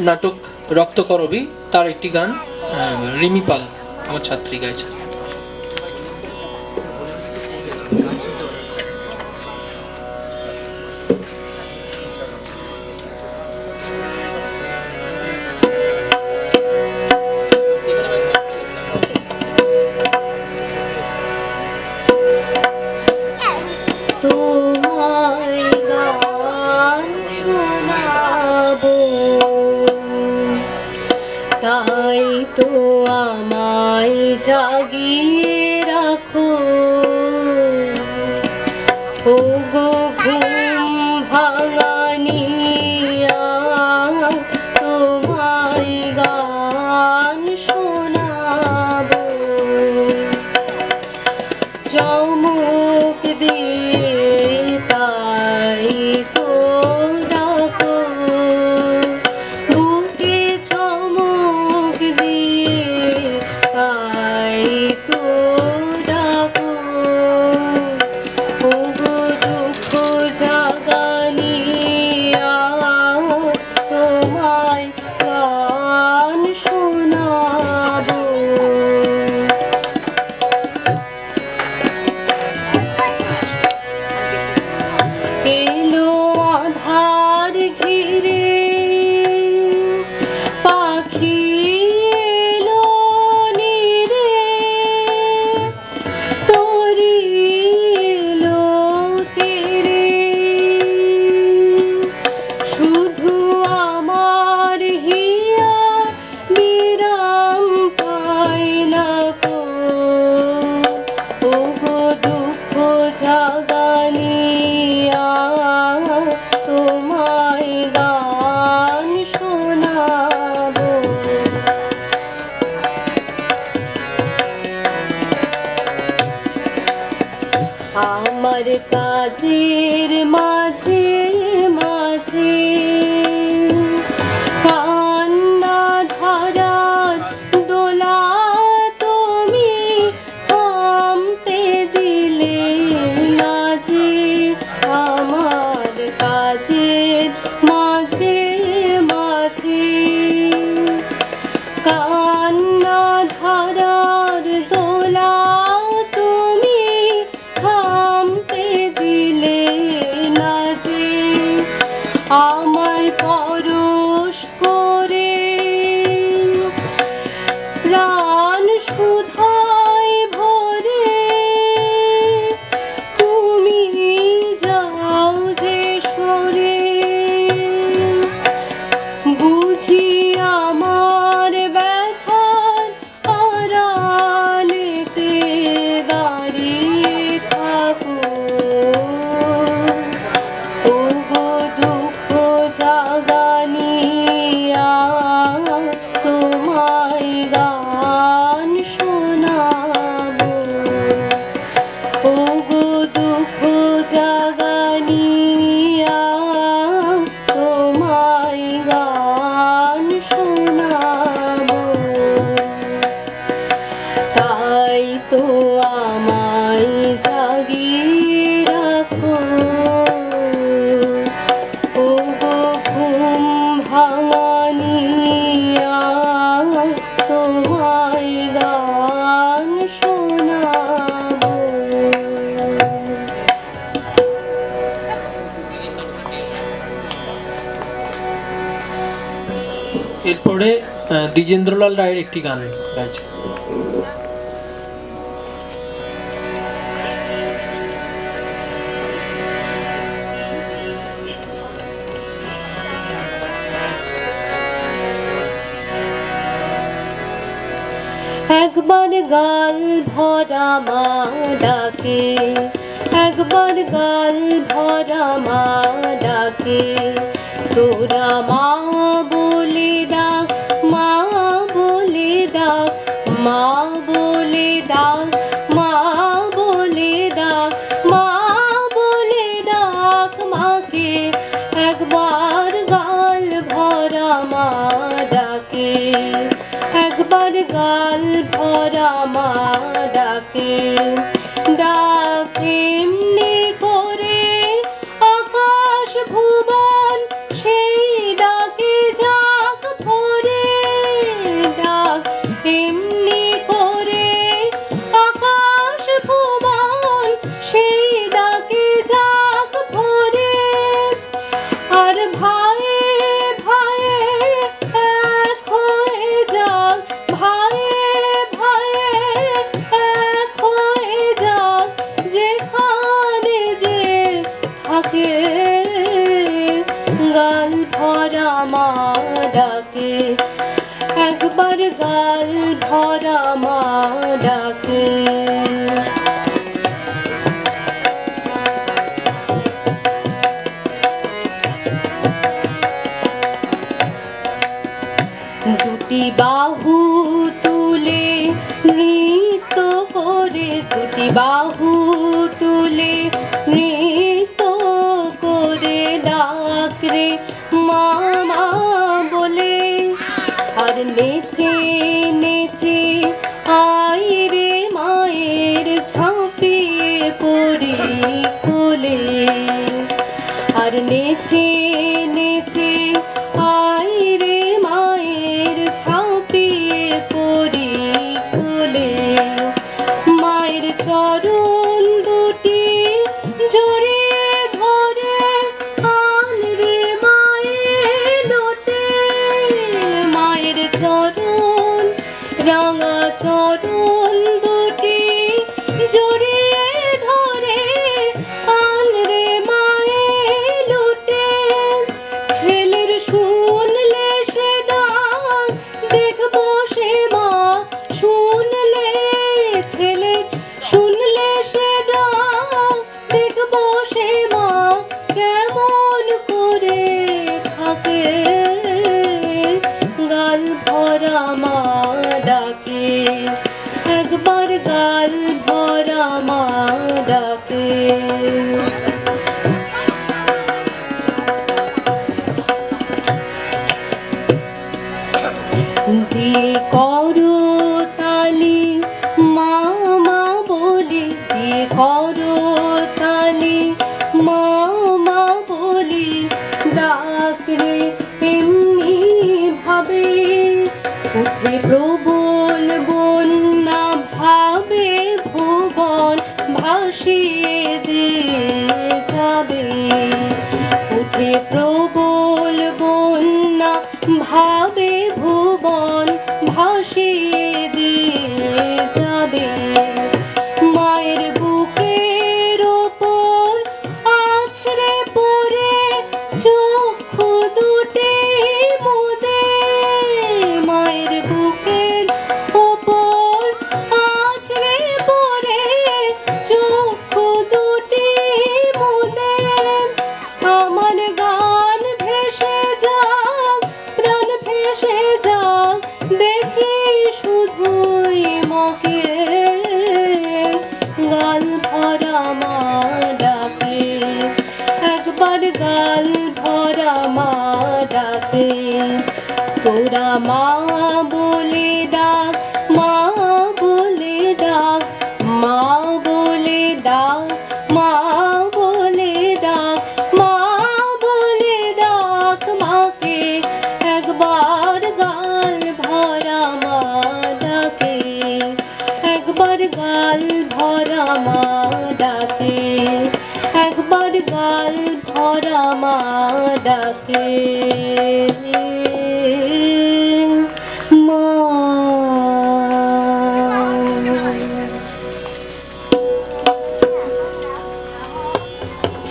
নাটক রক্তকরবী তার একটি গান রিমি পাল আমার ছাত্রী গাইছে। তাই তো আমায় জাগিয়ে রাখো ও গো ঘুম ভাঙানিয়া, তোমায় গান শোনাবো চমক দিয়ে, তাই তো ডাকো বুকে চমক দিয়ে, তাই তো ডাকো ও গো দুঃখ জাগানিয়া, তোমায় গান শোনাবো। এলো আধার ঘিরে পাখি এলো নীরে, তোরি এলো তীরে, শুধু আমার হিয়া বিরাম পাই না গো ও গো দুঃখ জাগানিয়া, তোমায় গান শোনাবো। আমার কাজের মাঝে মাঝে কান্না ধারার দোলা তুমি থামতে দিলে না যে, আমার কাজের মাঝে মাঝে কান্না ধারার দোলা তুমি থামতে দিলে না যে, আমায় পরশ করে প্রাণ সুধায় ভরে তুমি যাও যে সরে, বুঝি আমার ব্যথার আড়ালেতে দাঁড়িয়ে থাকো ও গো দুঃখ জাগানিয়া, তোমায় গান শোনাবো ও গো দুঃখ জাগানিয়া, তোমায় গান শোনাবো। তাই তো আমায় জাগিয়ে রাখো ও গো ঘুম ভাঙানিয়া, তোমায় গান শোনাবো। এরপরে দ্বিজেন্দ্রলাল রায়ের একটি গান গাইছে। একবার গাল ভরা মা ডাকে, একবার গাল ভরা মা ডাকে, তোরা মা বলে ডাক, মা বলে ডাক, মা বলে ডাক, মা বলে ডাক, মা বলে ডাক মাকে, একবার গাল ভরা মা ডাকে, একবার গাল ভরা মা ডাকে, ডাক এমনি করে আকাশ ভুবন সেই ডাকে যায়। ডাকে, একবার গাল ভরা মা ডাকে। দুটি বাহু তুলে নৃত্য করে, দুটি বাহু তুলে নৃত্য করে ডাক রে মামা বলে, আর নেচে নেচে আই রে মায়ের ঝাঁপিয়ে পড়ি কোলে, আর নেচে নেচে আই রে মায়ের ঝাঁপিয়ে পড়ি কোলে। মায়ের চরণ দুটি জড়িয়ে ধরে আন রে মায়ের লোটে, মায়ের চরণ রাঙা চরণ দুটি জড়িয়ে ধরে আন রে মায়ের লোটে। ছেলের শুনলে সে ডাক দেখবো সে মা শুনলে, ছেলে শুনলে সে ডাক দেখবো সে মা কেমন করে থাকে, গাল ভরা মা ডাকে, একবার গাল ভরা মা ডাকে। দিয়ে করো তালি মামা বলি, দিয়ে করো তালি মামা বলি, ডাক রে এমনি ভাবে উঠে প্রবল বন্যা ভাবে ভুবন ভাসিয়ে দিয়ে যাবে, উঠে প্রবল বন্যা ভাবে ভুবন ভাসিয়ে দিয়ে যাবে। মায়ের বুকের ওপর আছড়ে পড়ে চক্ষু দুটি মুদে, মায়ের বুকের ওপর আছড়ে পড়ে চক্ষু দুটি মুদে। আমার গান ভেসে যাক প্রাণ ভেসে যাক দেখি শুধুই মাকে, গাল ভরা মা ডাকে, একবার গাল ভরা মা ডাকে। তোরা মা বলে ডাক, মা বলে ডাক, মা বলে ডাক, মা বলে ডাক, মা বলে ডাক মাকে, একবার গাল ভরা মা ডাকে, একবার গাল ভরা মা ডাকে, একবার গাল ভরা মা ডাকে।